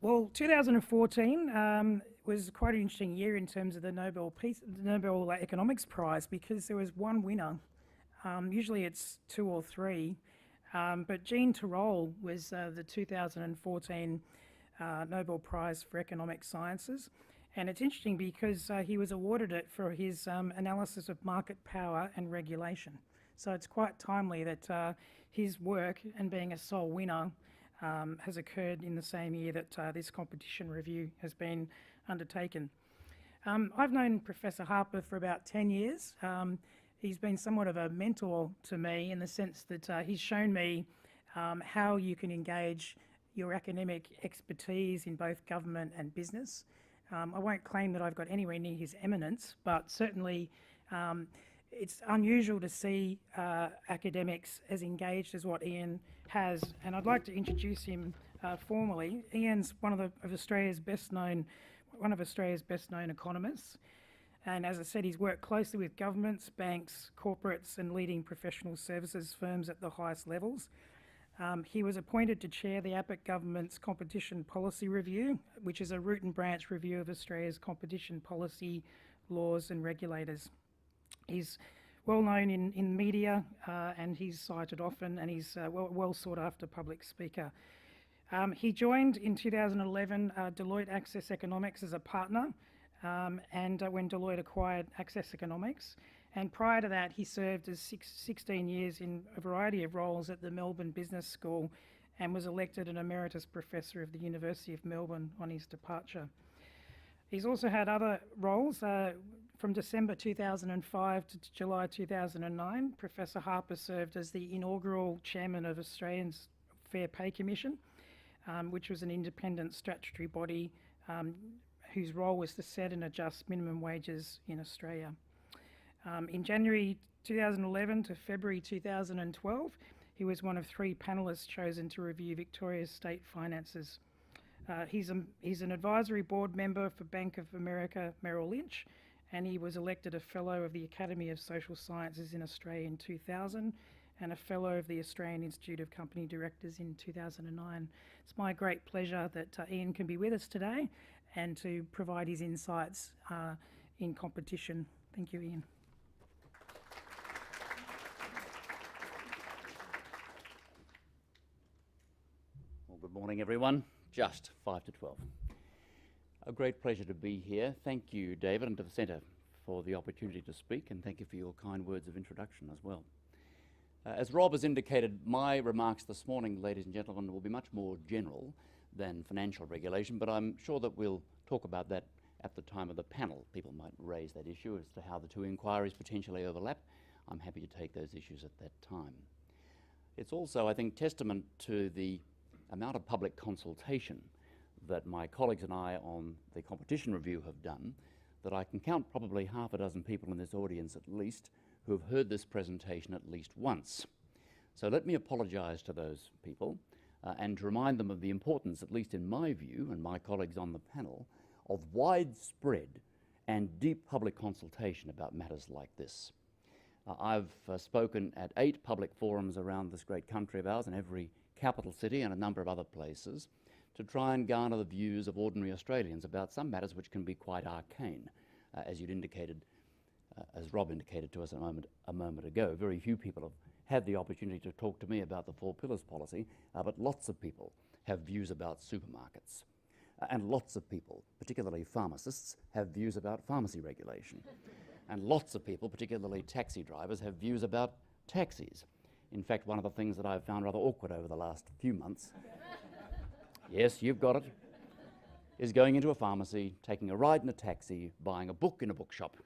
Well, 2014 was quite an interesting year in terms of the Nobel Economics Prize, because there was one winner. Usually it's two or three, but Jean Tirole was the 2014 Nobel Prize for Economic Sciences. And it's interesting because he was awarded it for his analysis of market power and regulation. So it's quite timely that his work, and being a sole winner, has occurred in the same year that this competition review has been undertaken. I've known Professor Harper for about 10 years. He's been somewhat of a mentor to me, in the sense that he's shown me how you can engage your academic expertise in both government and business. I won't claim that I've got anywhere near his eminence, but certainly it's unusual to see academics as engaged as what Ian has, and I'd like to introduce him formally. Ian's one of Australia's best known economists, and as I said, he's worked closely with governments, banks, corporates, and leading professional services firms at the highest levels. He was appointed to chair the APIC government's Competition Policy Review, which is a root and branch review of Australia's competition policy, laws and regulators. He's well known in media and he's cited often, and he's a well sought after public speaker. He joined in 2011 Deloitte Access Economics as a partner, and when Deloitte acquired Access Economics. And prior to that, he served as 16 years in a variety of roles at the Melbourne Business School, and was elected an emeritus professor of the University of Melbourne on his departure. He's also had other roles. From December 2005 to July 2009, Professor Harper served as the inaugural chairman of Australia's Fair Pay Commission, which was an independent statutory body whose role was to set and adjust minimum wages in Australia. In January 2011 to February 2012, he was one of 3 panellists chosen to review Victoria's state finances. He's an advisory board member for Bank of America Merrill Lynch, and he was elected a Fellow of the Academy of Social Sciences in Australia in 2000, and a Fellow of the Australian Institute of Company Directors in 2009. It's my great pleasure that Ian can be with us today and to provide his insights in competition. Thank you, Ian. Well, good morning, everyone. Just 5 to 12. A great pleasure to be here. Thank you, David, and to the Centre for the opportunity to speak, and thank you for your kind words of introduction as well. As Rob has indicated, my remarks this morning, ladies and gentlemen, will be much more general than financial regulation, but I'm sure that we'll talk about that at the time of the panel. People might raise that issue as to how the two inquiries potentially overlap. I'm happy to take those issues at that time. It's also, I think, testament to the amount of public consultation that my colleagues and I on the competition review have done, that I can count probably half a dozen people in this audience at least who have heard this presentation at least once. So let me apologise to those people and to remind them of the importance, at least in my view and my colleagues on the panel, of widespread and deep public consultation about matters like this. I've spoken at 8 public forums around this great country of ours, in every capital city and a number of other places, to try and garner the views of ordinary Australians about some matters which can be quite arcane, as you'd indicated, as Rob indicated to us a moment ago. Very few people have had the opportunity to talk to me about the 4 Pillars policy, but lots of people have views about supermarkets. And lots of people, particularly pharmacists, have views about pharmacy regulation. And lots of people, particularly taxi drivers, have views about taxis. In fact, one of the things that I've found rather awkward over the last few months, yes, you've got it, is going into a pharmacy, taking a ride in a taxi, buying a book in a bookshop.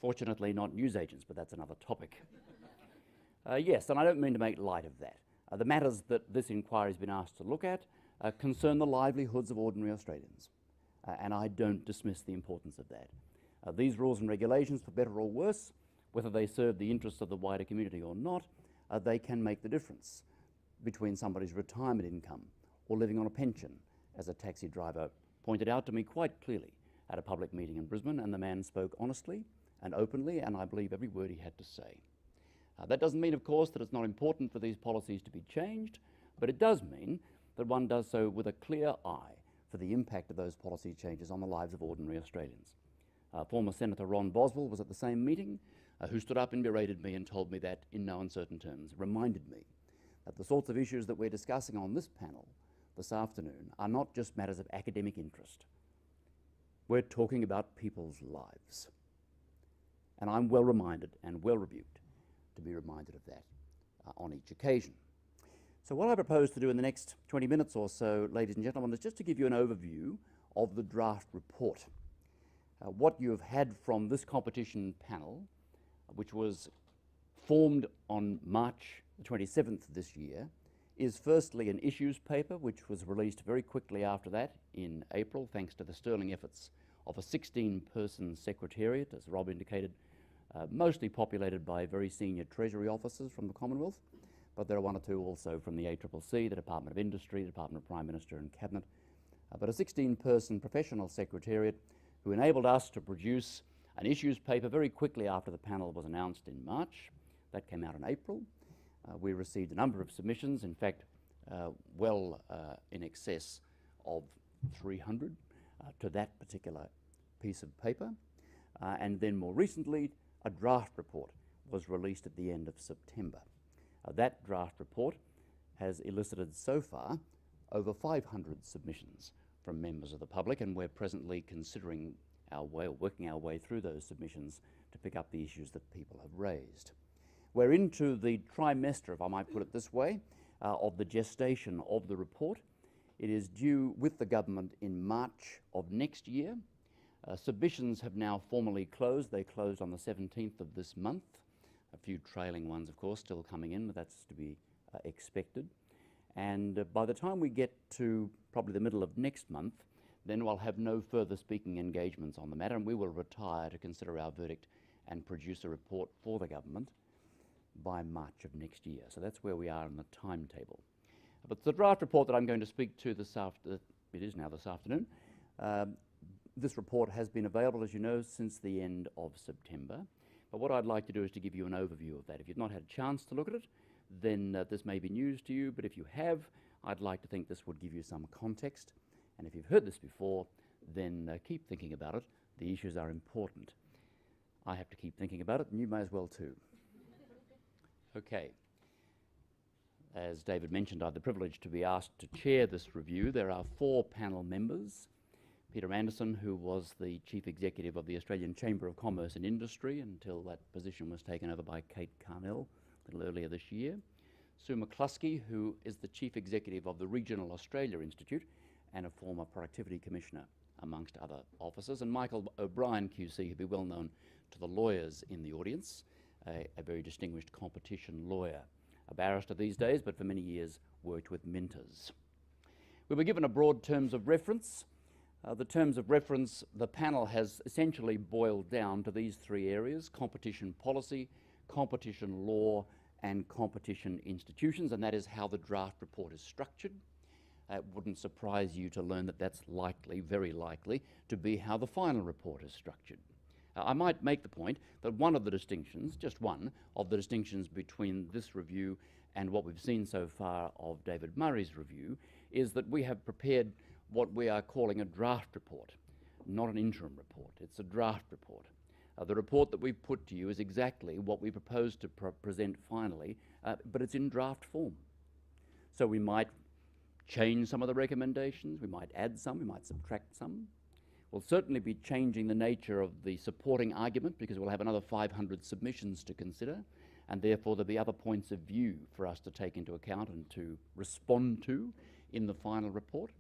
Fortunately, not newsagents, but that's another topic. Yes, and I don't mean to make light of that. The matters that this inquiry has been asked to look at concern the livelihoods of ordinary Australians, and I don't dismiss the importance of that. These rules and regulations, for better or worse, whether they serve the interests of the wider community or not, they can make the difference between somebody's retirement income or living on a pension, as a taxi driver pointed out to me quite clearly at a public meeting in Brisbane, and the man spoke honestly and openly, and I believe every word he had to say. That doesn't mean, of course, that it's not important for these policies to be changed, but it does mean that one does so with a clear eye for the impact of those policy changes on the lives of ordinary Australians. Former Senator Ron Boswell was at the same meeting, who stood up and berated me and told me that in no uncertain terms, reminded me that the sorts of issues that we're discussing on this panel this afternoon are not just matters of academic interest. We're talking about people's lives. And I'm well reminded and well rebuked to be reminded of that on each occasion. So what I propose to do in the next 20 minutes or so, ladies and gentlemen, is just to give you an overview of the draft report. What you have had from this competition panel, which was formed on March the 27th this year, is firstly an issues paper, which was released very quickly after that in April, thanks to the sterling efforts of a 16-person secretariat, as Rob indicated, mostly populated by very senior Treasury officers from the Commonwealth, but there are one or two also from the ACCC, the Department of Industry, the Department of Prime Minister and Cabinet, but a 16-person professional secretariat who enabled us to produce an issues paper very quickly after the panel was announced in March. That came out in April. We received a number of submissions, in fact, well in excess of 300 to that particular piece of paper. And then more recently, a draft report was released at the end of September. That draft report has elicited so far over 500 submissions from members of the public, and we're presently considering our way, or working our way through those submissions to pick up the issues that people have raised. We're into the trimester, if I might put it this way, of the gestation of the report. It is due with the government in March of next year. Submissions have now formally closed. They closed on the 17th of this month. A few trailing ones, of course, still coming in, but that's to be expected. And by the time we get to probably the middle of next month, then we'll have no further speaking engagements on the matter, and we will retire to consider our verdict and produce a report for the government by March of next year. So that's where we are in the timetable. But the draft report that I'm going to speak to this afternoon, this report has been available, as you know, since the end of September. But what I'd like to do is to give you an overview of that. If you've not had a chance to look at it, then this may be news to you, but if you have, I'd like to think this would give you some context. And if you've heard this before, then keep thinking about it. The issues are important. I have to keep thinking about it, and you may as well too. Okay. As David mentioned, I have the privilege to be asked to chair this review. There are 4 panel members. Peter Anderson, who was the Chief Executive of the Australian Chamber of Commerce and Industry until that position was taken over by Kate Carnell a little earlier this year. Sue McCluskey, who is the Chief Executive of the Regional Australia Institute and a former Productivity Commissioner, amongst other officers. And Michael O'Brien, QC, who'll be well known to the lawyers in the audience, a very distinguished competition lawyer, a barrister these days, but for many years worked with Minters. We were given a broad terms of reference. The terms of reference, the panel has essentially boiled down to these 3 areas: competition policy, competition law, and competition institutions, and that is how the draft report is structured. It wouldn't surprise you to learn that that's likely, very likely, to be how the final report is structured. I might make the point that one of the distinctions, just one of the distinctions between this review and what we've seen so far of David Murray's review, is that we have prepared what we are calling a draft report, not an interim report. It's a draft report. The report that we've put to you is exactly what we propose to present finally, but it's in draft form. So we might change some of the recommendations, we might add some, we might subtract some. We'll certainly be changing the nature of the supporting argument because we'll have another 500 submissions to consider, and therefore there'll be other points of view for us to take into account and to respond to in the final report.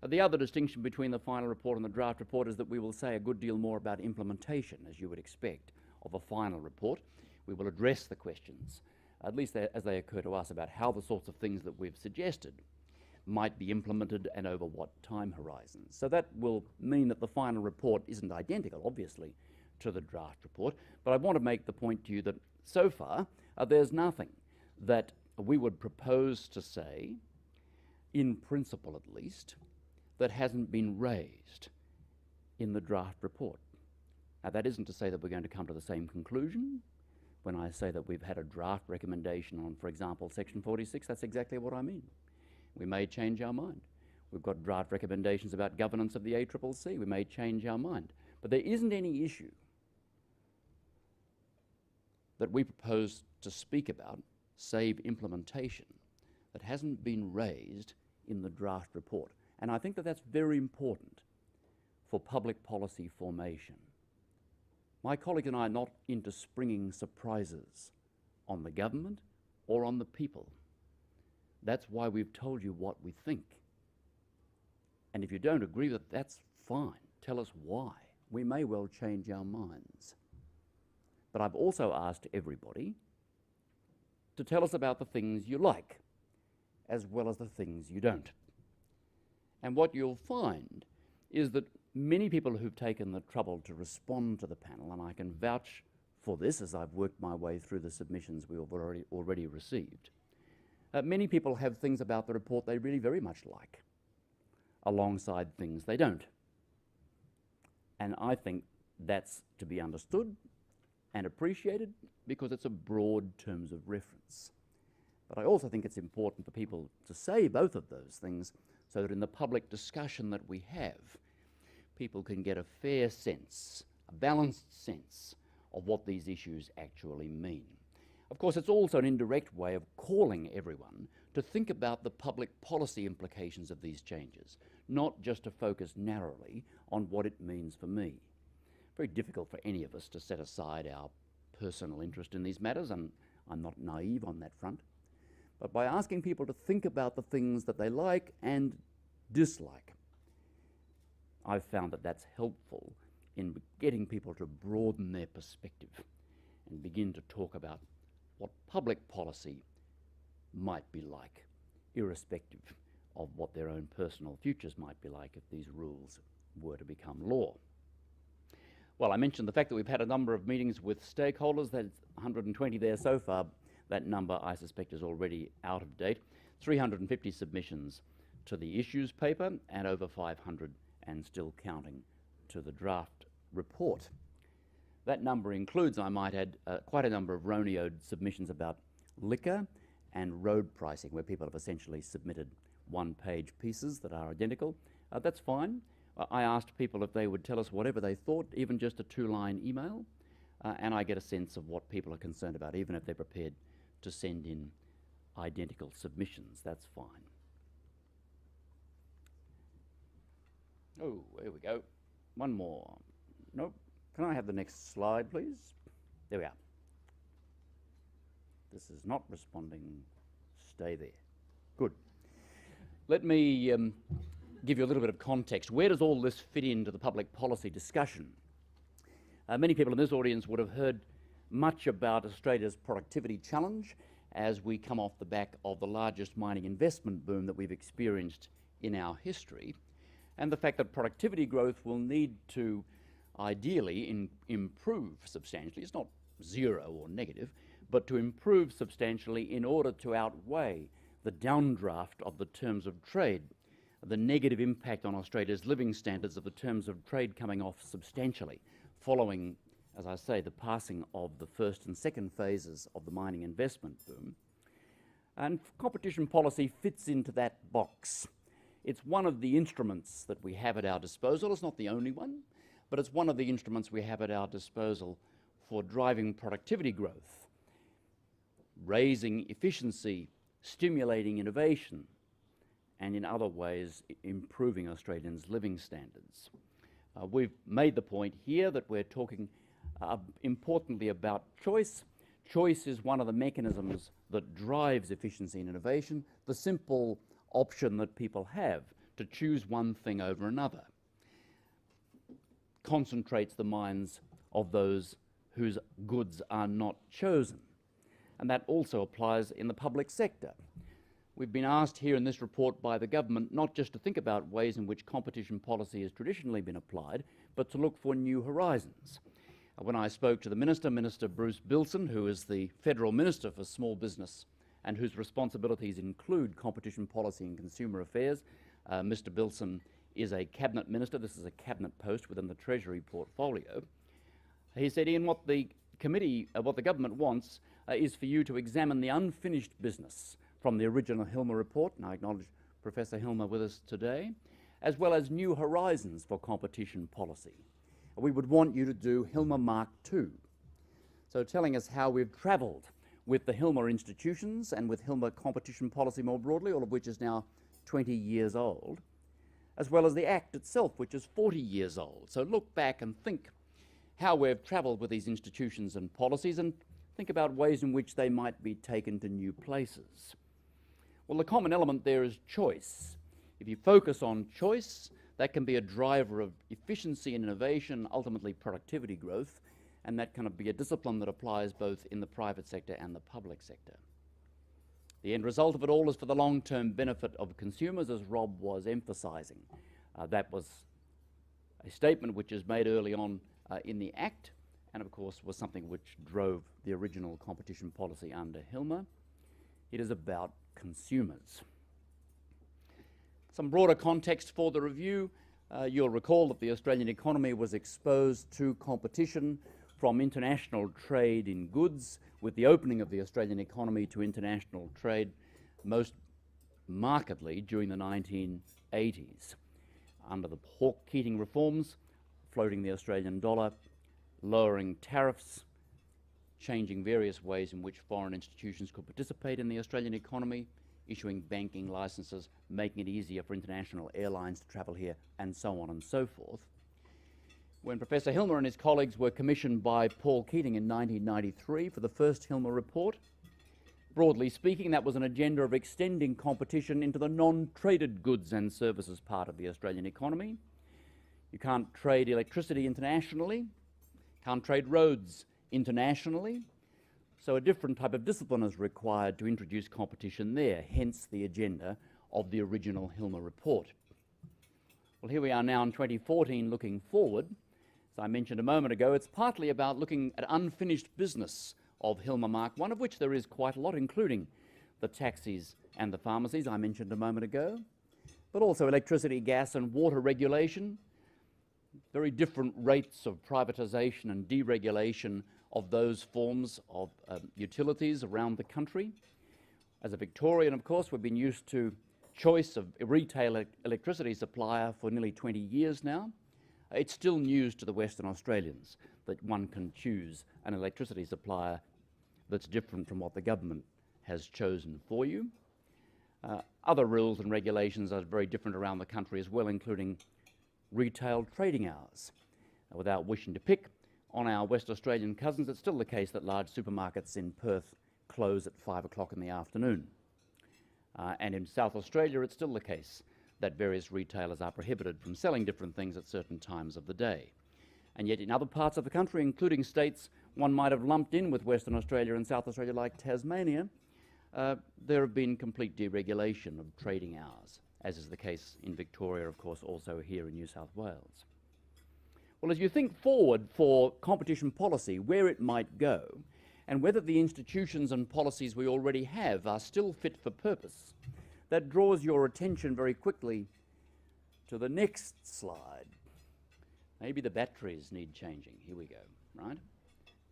The other distinction between the final report and the draft report is that we will say a good deal more about implementation, as you would expect, of a final report. We will address the questions, at least as they occur to us, about how the sorts of things that we've suggested might be implemented and over what time horizons. So that will mean that the final report isn't identical, obviously, to the draft report, but I want to make the point to you that so far there's nothing that we would propose to say, in principle at least, that hasn't been raised in the draft report. Now, that isn't to say that we're going to come to the same conclusion. When I say that we've had a draft recommendation on, for example, Section 46, that's exactly what I mean. We may change our mind. We've got draft recommendations about governance of the ACCC. We may change our mind. But there isn't any issue that we propose to speak about, save implementation, that hasn't been raised in the draft report. And I think that that's very important for public policy formation. My colleague and I are not into springing surprises on the government or on the people. That's why we've told you what we think. And if you don't agree with it, that's fine. Tell us why. We may well change our minds. But I've also asked everybody to tell us about the things you like, as well as the things you don't. And what you'll find is that many people who've taken the trouble to respond to the panel, and I can vouch for this as I've worked my way through the submissions we've already received, many people have things about the report they really very much like, alongside things they don't. And I think that's to be understood and appreciated because it's a broad terms of reference. But I also think it's important for people to say both of those things so that in the public discussion that we have, people can get a fair sense, a balanced sense of what these issues actually mean. Of course, it's also an indirect way of calling everyone to think about the public policy implications of these changes, not just to focus narrowly on what it means for me. Very difficult for any of us to set aside our personal interest in these matters, and I'm not naive on that front. But by asking people to think about the things that they like and dislike, I've found that that's helpful in getting people to broaden their perspective and begin to talk about what public policy might be like, irrespective of what their own personal futures might be like if these rules were to become law. Well, I mentioned the fact that we've had a number of meetings with stakeholders. That's 120 there so far. That number, I suspect, is already out of date. 350 submissions to the issues paper and over 500 and still counting to the draft report. That number includes, I might add, quite a number of roneoed submissions about liquor and road pricing, where people have essentially submitted one-page pieces that are identical. That's fine. I asked people if they would tell us whatever they thought, even just a two-line email, and I get a sense of what people are concerned about, even if they're prepared to send in identical submissions. That's fine. Oh, there we go. One more. Nope. Can I have the next slide, please? There we are. This is not responding. Stay there. Good. Let me give you a little bit of context. Where does all this fit into the public policy discussion? Many people in this audience would have heard much about Australia's productivity challenge as we come off the back of the largest mining investment boom that we've experienced in our history, and the fact that productivity growth will need to ideally improve substantially. It's not zero or negative, but to improve substantially in order to outweigh the downdraft of the terms of trade, the negative impact on Australia's living standards of the terms of trade coming off substantially following, as I say, the passing of the first and second phases of the mining investment boom. And competition policy fits into that box. It's one of the instruments that we have at our disposal. It's not the only one, but it's one of the instruments we have at our disposal for driving productivity growth, raising efficiency, stimulating innovation, and in other ways improving Australians' living standards. We've made the point here that we're talking importantly about choice. Choice is one of the mechanisms that drives efficiency and innovation, the simple option that people have to choose one thing over another concentrates the minds of those whose goods are not chosen. And that also applies in the public sector. We've been asked here in this report by the government not just to think about ways in which competition policy has traditionally been applied, but to look for new horizons. When I spoke to the Minister, Minister Bruce Bilson, who is the Federal Minister for Small Business and whose responsibilities include competition policy and consumer affairs, Mr Bilson is a Cabinet Minister. This is a Cabinet post within the Treasury portfolio. He said, Ian, what the government wants is for you to examine the unfinished business from the original Hilmer report, and I acknowledge Professor Hilmer with us today, as well as New Horizons for Competition Policy. We would want you to do Hilmer Mark II. So telling us how we've travelled with the Hilmer institutions and with Hilmer competition policy more broadly, all of which is now 20 years old, as well as the Act itself, which is 40 years old. So look back and think how we've travelled with these institutions and policies, and think about ways in which they might be taken to new places. Well, the common element there is choice. If you focus on choice, that can be a driver of efficiency and innovation, ultimately productivity growth, and that can be a discipline that applies both in the private sector and the public sector. The end result of it all is for the long-term benefit of consumers, as Rob was emphasising. That was a statement which is made early on in the Act, and of course was something which drove the original competition policy under Hilmer. It is about consumers. Some broader context for the review. You'll recall that the Australian economy was exposed to competition from international trade in goods, with the opening of the Australian economy to international trade most markedly during the 1980s. Under the Hawke-Keating reforms, floating the Australian dollar, lowering tariffs, changing various ways in which foreign institutions could participate in the Australian economy, issuing banking licenses, making it easier for international airlines to travel here, and so on and so forth. When Professor Hilmer and his colleagues were commissioned by Paul Keating in 1993 for the first Hilmer report, broadly speaking, that was an agenda of extending competition into the non-traded goods and services part of the Australian economy. You can't trade electricity internationally, can't trade roads internationally, so a different type of discipline is required to introduce competition there, hence the agenda of the original Hilmer report. Well, here we are now in 2014 looking forward. As I mentioned a moment ago, it's partly about looking at unfinished business of Hilmer Mark I, of which there is quite a lot, including the taxis and the pharmacies I mentioned a moment ago, but also electricity, gas and water regulation, very different rates of privatisation and deregulation of those forms of utilities around the country. As a Victorian, of course, we've been used to choice of a retail electricity supplier for nearly 20 years now. It's still news to the Western Australians that one can choose an electricity supplier that's different from what the government has chosen for you. Other rules and regulations are very different around the country as well, including retail trading hours. Without wishing to pick on our West Australian cousins, it's still the case that large supermarkets in Perth close at 5 o'clock in the afternoon. And in South Australia, it's still the case that various retailers are prohibited from selling different things at certain times of the day. And yet in other parts of the country, including states one might have lumped in with Western Australia and South Australia like Tasmania, there have been complete deregulation of trading hours, as is the case in Victoria, of course, also here in New South Wales. Well, as you think forward for competition policy, where it might go, and whether the institutions and policies we already have are still fit for purpose, that draws your attention very quickly to the next slide. Maybe the batteries need changing. Here we go, right?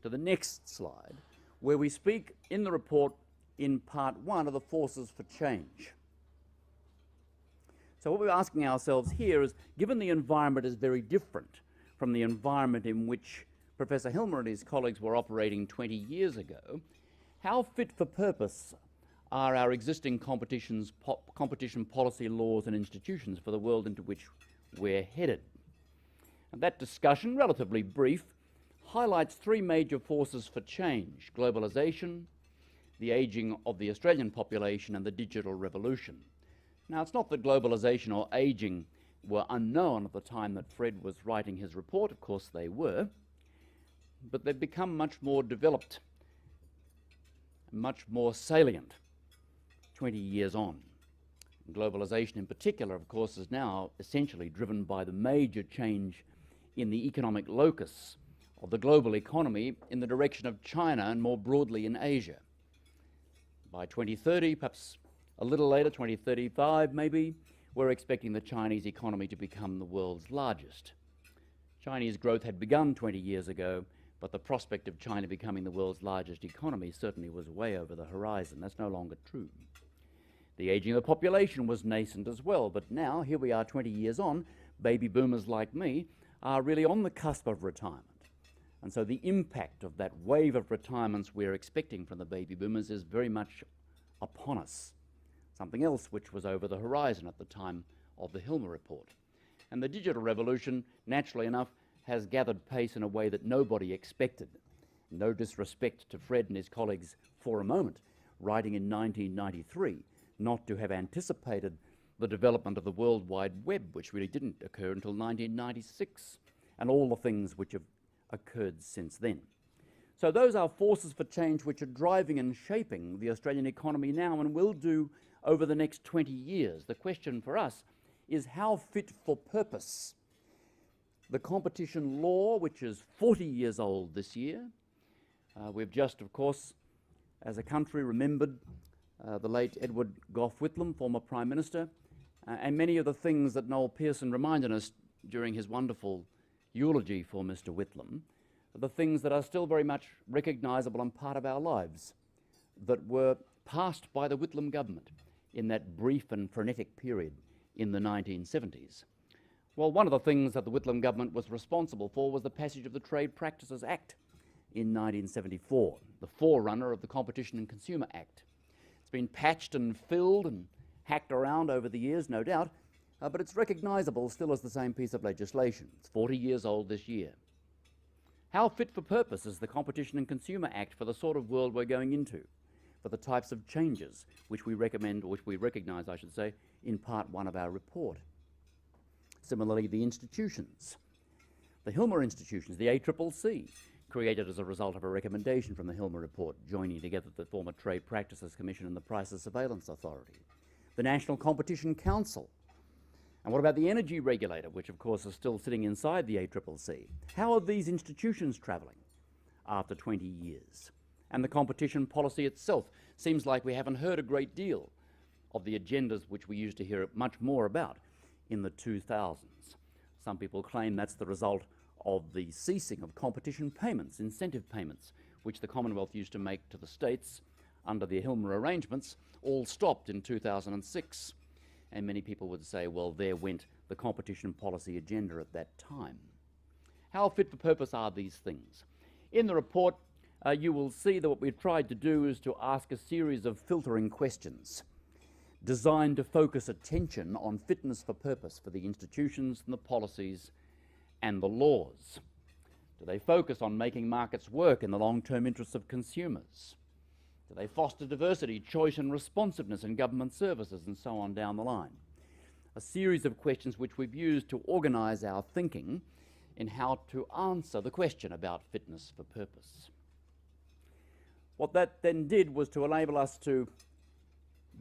To the next slide, where we speak in the report in part 1 of the forces for change. So what we're asking ourselves here is, given the environment is very different from the environment in which Professor Hilmer and his colleagues were operating 20 years ago, how fit for purpose are our existing competition policy laws and institutions for the world into which we're headed? And that discussion, relatively brief, highlights 3 major forces for change: globalisation, the ageing of the Australian population, and the digital revolution. Now, it's not that globalisation or ageing were unknown at the time that Fred was writing his report. Of course they were, but they've become much more developed, much more salient 20 years on. Globalisation in particular, of course, is now essentially driven by the major change in the economic locus of the global economy in the direction of China and more broadly in Asia. By 2030, perhaps a little later, 2035 maybe, we're expecting the Chinese economy to become the world's largest. Chinese growth had begun 20 years ago, but the prospect of China becoming the world's largest economy certainly was way over the horizon. That's no longer true. The ageing of the population was nascent as well, but now, here we are 20 years on, baby boomers like me are really on the cusp of retirement. And so the impact of that wave of retirements we're expecting from the baby boomers is very much upon us. Something else which was over the horizon at the time of the Hilmer report. And the digital revolution, naturally enough, has gathered pace in a way that nobody expected. No disrespect to Fred and his colleagues for a moment, writing in 1993, not to have anticipated the development of the World Wide Web, which really didn't occur until 1996, and all the things which have occurred since then. So those are forces for change which are driving and shaping the Australian economy now and will do over the next 20 years. The question for us is how fit for purpose the competition law, which is 40 years old this year. We've just, of course, as a country, remembered the late Edward Gough Whitlam, former Prime Minister, and many of the things that Noel Pearson reminded us during his wonderful eulogy for Mr. Whitlam, the things that are still very much recognisable and part of our lives that were passed by the Whitlam government in that brief and frenetic period in the 1970s. Well, one of the things that the Whitlam government was responsible for was the passage of the Trade Practices Act in 1974, the forerunner of the Competition and Consumer Act. It's been patched and filled and hacked around over the years, no doubt, but it's recognisable still as the same piece of legislation. It's 40 years old this year. How fit for purpose is the Competition and Consumer Act for the sort of world we're going into, for the types of changes which we recommend, or which we recognise, I should say, in part one of our report? Similarly, the institutions. The Hilmer institutions, the ACCC, created as a result of a recommendation from the Hilmer report, joining together the former Trade Practices Commission and the Prices Surveillance Authority. The National Competition Council. And what about the energy regulator, which of course is still sitting inside the ACCC? How are these institutions travelling after 20 years? And the competition policy itself. Seems like we haven't heard a great deal of the agendas which we used to hear much more about in the 2000s. Some people claim that's the result of the ceasing of competition payments, incentive payments, which the Commonwealth used to make to the states under the Hilmer arrangements, all stopped in 2006. And many people would say, well, there went the competition policy agenda at that time. How fit for purpose are these things? In the report, you will see that what we've tried to do is to ask a series of filtering questions designed to focus attention on fitness for purpose for the institutions and the policies and the laws. Do they focus on making markets work in the long-term interests of consumers? Do they foster diversity, choice and responsiveness in government services, and so on down the line? A series of questions which we've used to organise our thinking in how to answer the question about fitness for purpose. What that then did was to enable us to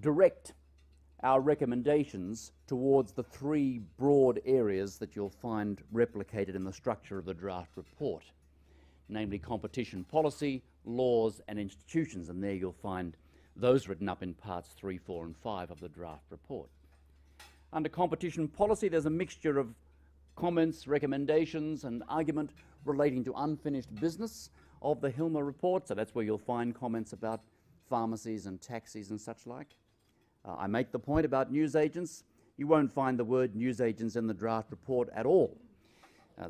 direct our recommendations towards the three broad areas that you'll find replicated in the structure of the draft report, namely competition policy, laws and institutions, and there you'll find those written up in parts 3, 4 and 5 of the draft report. Under competition policy, there's a mixture of comments, recommendations and argument relating to unfinished business of the Hilmer report, so that's where you'll find comments about pharmacies and taxis and such like. I make the point about newsagents. You won't find the word newsagents in the draft report at all.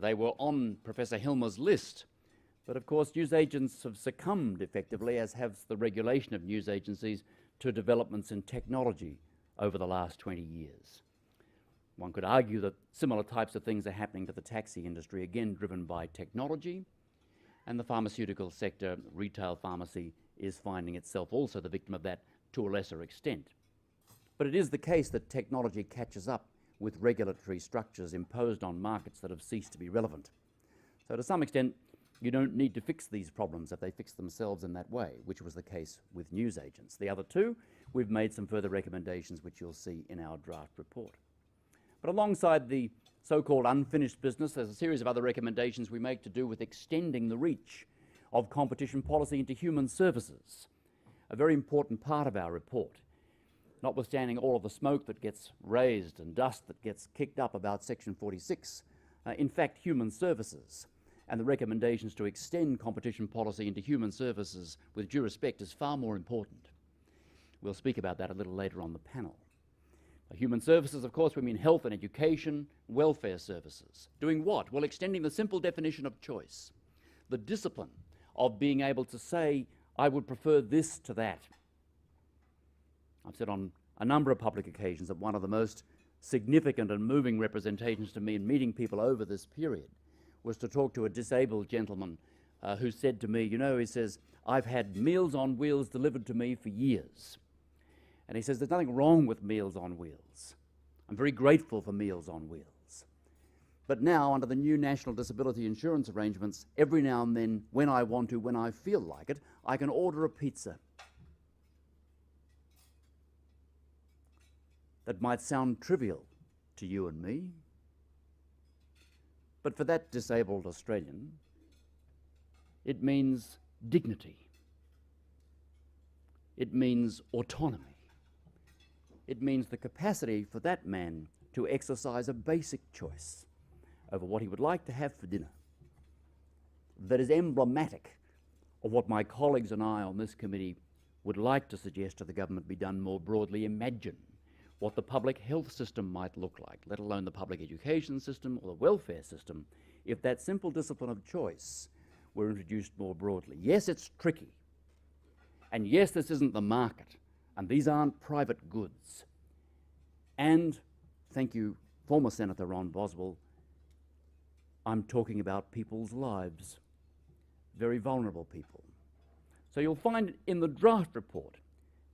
They were on Professor Hilmer's list, but of course newsagents have succumbed effectively, as has the regulation of news agencies, to developments in technology over the last 20 years. One could argue that similar types of things are happening to the taxi industry, again driven by technology, and the pharmaceutical sector, retail pharmacy, is finding itself also the victim of that to a lesser extent. But it is the case that technology catches up with regulatory structures imposed on markets that have ceased to be relevant. So to some extent, you don't need to fix these problems if they fix themselves in that way, which was the case with newsagents. The other two, we've made some further recommendations which you'll see in our draft report. But alongside the so-called unfinished business, there's a series of other recommendations we make to do with extending the reach of competition policy into human services, a very important part of our report. Notwithstanding all of the smoke that gets raised and dust that gets kicked up about Section 46, in fact, human services and the recommendations to extend competition policy into human services with due respect is far more important. We'll speak about that a little later on the panel. By human services, of course, we mean health and education, welfare services. Doing what? Well, extending the simple definition of choice, the discipline of being able to say, I would prefer this to that. I've said on a number of public occasions that one of the most significant and moving representations to me in meeting people over this period was to talk to a disabled gentleman who said to me, you know, he says, I've had Meals on Wheels delivered to me for years. And he says, there's nothing wrong with Meals on Wheels. I'm very grateful for Meals on Wheels. But now, under the new National Disability Insurance arrangements, every now and then, when I want to, when I feel like it, I can order a pizza. That might sound trivial to you and me, but for that disabled Australian, it means dignity. It means autonomy. It means the capacity for that man to exercise a basic choice over what he would like to have for dinner that is emblematic of what my colleagues and I on this committee would like to suggest to the government be done more broadly. Imagine what the public health system might look like, let alone the public education system or the welfare system, if that simple discipline of choice were introduced more broadly. Yes, it's tricky. And yes, this isn't the market, and these aren't private goods. And, thank you, former Senator Ron Boswell, I'm talking about people's lives, very vulnerable people. So you'll find in the draft report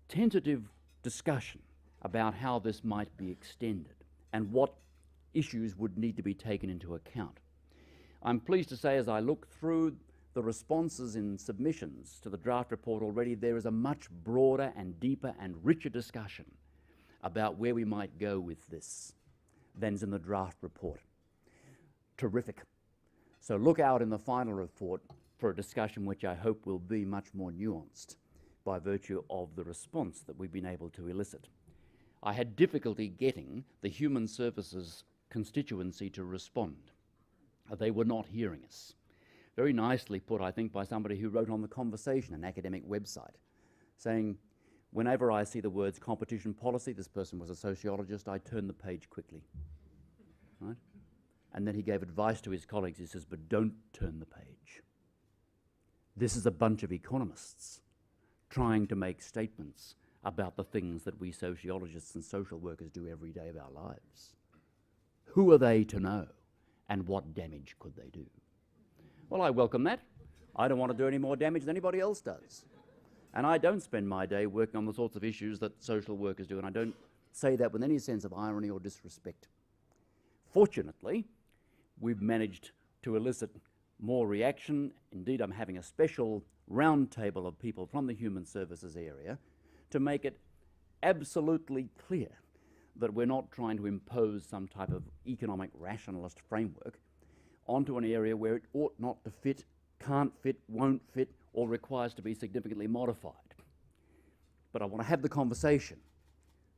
tentative discussion about how this might be extended and what issues would need to be taken into account. I'm pleased to say, as I look through the responses in submissions to the draft report already, there is a much broader and deeper and richer discussion about where we might go with this than's in the draft report. Terrific. So look out in the final report for a discussion which I hope will be much more nuanced by virtue of the response that we've been able to elicit. I had difficulty getting the Human Services constituency to respond. They were not hearing us. Very nicely put, I think, by somebody who wrote on The Conversation, an academic website, saying, whenever I see the words competition policy, this person was a sociologist, I turn the page quickly. Right? And then he gave advice to his colleagues. He says, but don't turn the page. This is a bunch of economists trying to make statements about the things that we sociologists and social workers do every day of our lives. Who are they to know, and what damage could they do? Well, I welcome that. I don't want to do any more damage than anybody else does. And I don't spend my day working on the sorts of issues that social workers do, and I don't say that with any sense of irony or disrespect. Fortunately, we've managed to elicit more reaction. Indeed, I'm having a special roundtable of people from the human services area to make it absolutely clear that we're not trying to impose some type of economic rationalist framework onto an area where it ought not to fit, can't fit, won't fit, or requires to be significantly modified. But I want to have the conversation.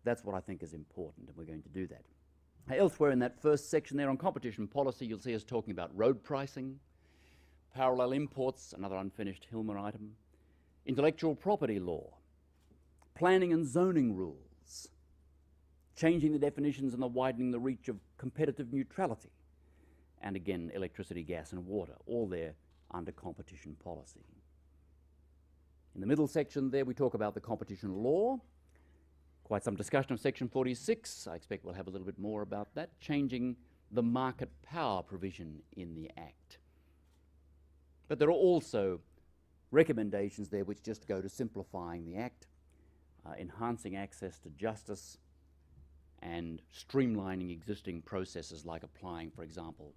That's what I think is important, and we're going to do that. Elsewhere in that first section there on competition policy, you'll see us talking about road pricing, parallel imports, another unfinished Hilmer item, intellectual property law, planning and zoning rules, changing the definitions and widening the reach of competitive neutrality, and again, electricity, gas and water, all there under competition policy. In the middle section there, we talk about the competition law, quite some discussion of Section 46. I expect we'll have a little bit more about that, changing the market power provision in the Act. But there are also recommendations there which just go to simplifying the Act, enhancing access to justice, and streamlining existing processes like applying, for example,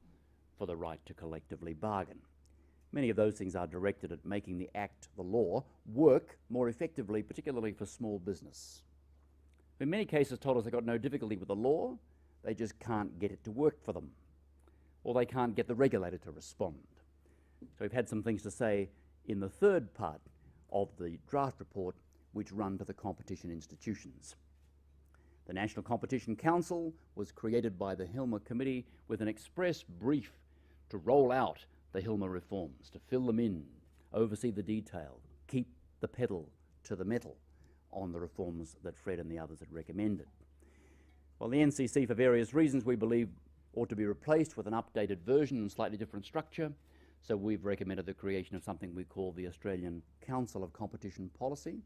for the right to collectively bargain. Many of those things are directed at making the Act, the law, work more effectively, particularly for small business. In many cases told us they've got no difficulty with the law, they just can't get it to work for them, or they can't get the regulator to respond. So we've had some things to say in the third part of the draft report which run to the competition institutions. The National Competition Council was created by the Hilmer Committee with an express brief to roll out the Hilmer reforms, to fill them in, oversee the detail, keep the pedal to the metal on the reforms that Fred and the others had recommended. Well, the NCC, for various reasons, we believe ought to be replaced with an updated version and slightly different structure. So we've recommended the creation of something we call the Australian Council of Competition Policy,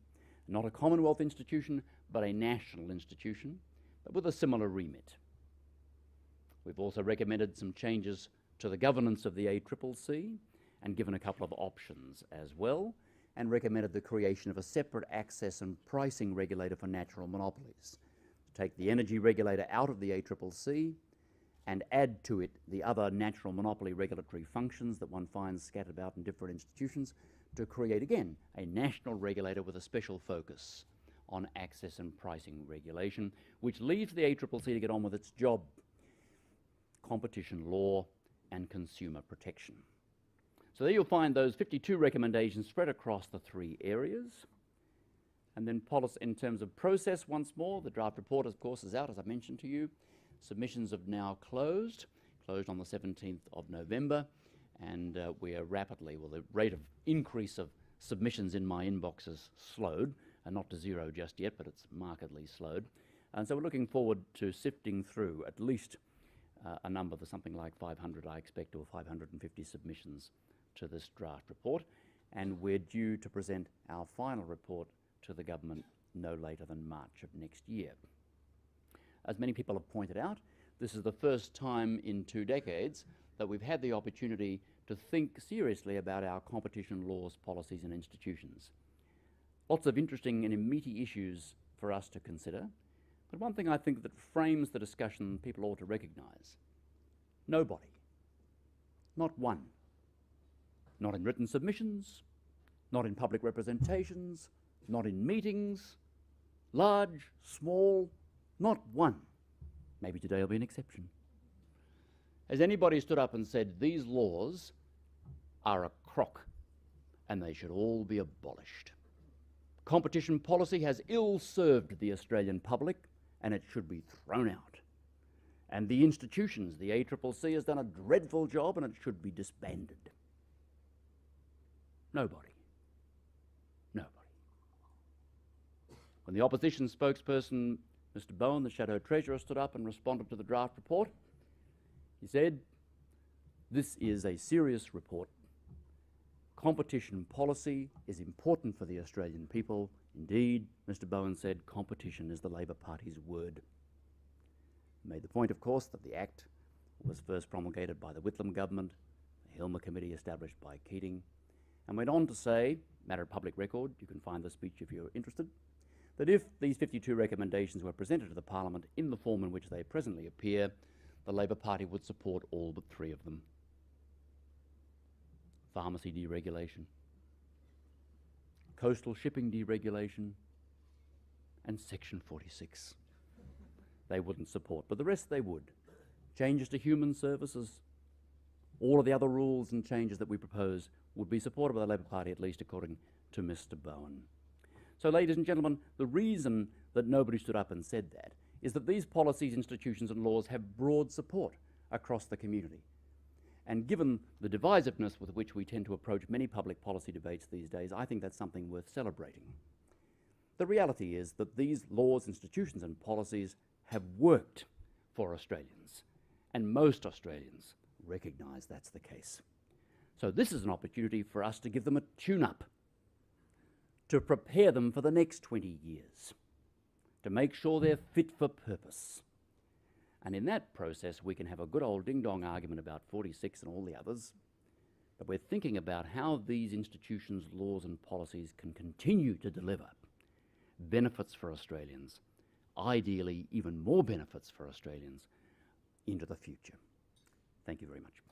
not a Commonwealth institution, but a national institution, but with a similar remit. We've also recommended some changes to the governance of the ACCC and given a couple of options as well, and recommended the creation of a separate access and pricing regulator for natural monopolies, to take the energy regulator out of the ACCC and add to it the other natural monopoly regulatory functions that one finds scattered about in different institutions, to create again a national regulator with a special focus on access and pricing regulation, which leaves the ACCC to get on with its job: competition law and consumer protection. So there you'll find those 52 recommendations spread across the three areas. And then policy in terms of process, once more, the draft report, of course, is out, as I mentioned to you. Submissions have now closed on the 17th of November, and we are rapidly, well, the rate of increase of submissions in my inbox has slowed, and not to zero just yet, but it's markedly slowed. And so we're looking forward to sifting through at least a number of something like 500, I expect, or 550 submissions to this draft report, and we're due to present our final report to the government no later than March of next year. As many people have pointed out, this is the first time in 2 decades that we've had the opportunity to think seriously about our competition laws, policies and institutions. Lots of interesting and meaty issues for us to consider, but one thing I think that frames the discussion people ought to recognise: nobody, not one, not in written submissions, not in public representations, not in meetings, large, small, not one, maybe today will be an exception, has anybody stood up and said these laws are a crock and they should all be abolished. Competition policy has ill-served the Australian public and it should be thrown out. And the institutions, the ACCC, has done a dreadful job and it should be disbanded. Nobody. Nobody. When the opposition spokesperson, Mr. Bowen, the Shadow Treasurer, stood up and responded to the draft report, he said, "This is a serious report. Competition policy is important for the Australian people. Indeed," Mr. Bowen said, "competition is the Labor Party's word." He made the point, of course, that the Act was first promulgated by the Whitlam government, a Hilmer committee established by Keating, and went on to say, matter of public record, you can find the speech if you're interested, that if these 52 recommendations were presented to the Parliament in the form in which they presently appear, the Labor Party would support all but 3 of them. Pharmacy deregulation, coastal shipping deregulation, and Section 46. They wouldn't support, but the rest they would. Changes to human services, all of the other rules and changes that we propose would be supported by the Labor Party, at least according to Mr. Bowen. So, ladies and gentlemen, the reason that nobody stood up and said that is that these policies, institutions and laws have broad support across the community. And given the divisiveness with which we tend to approach many public policy debates these days, I think that's something worth celebrating. The reality is that these laws, institutions and policies have worked for Australians, and most Australians recognise that's the case. So this is an opportunity for us to give them a tune-up, to prepare them for the next 20 years, to make sure they're fit for purpose. And in that process, we can have a good old ding-dong argument about 46 and all the others, but we're thinking about how these institutions, laws and policies can continue to deliver benefits for Australians, ideally even more benefits for Australians into the future. Thank you very much.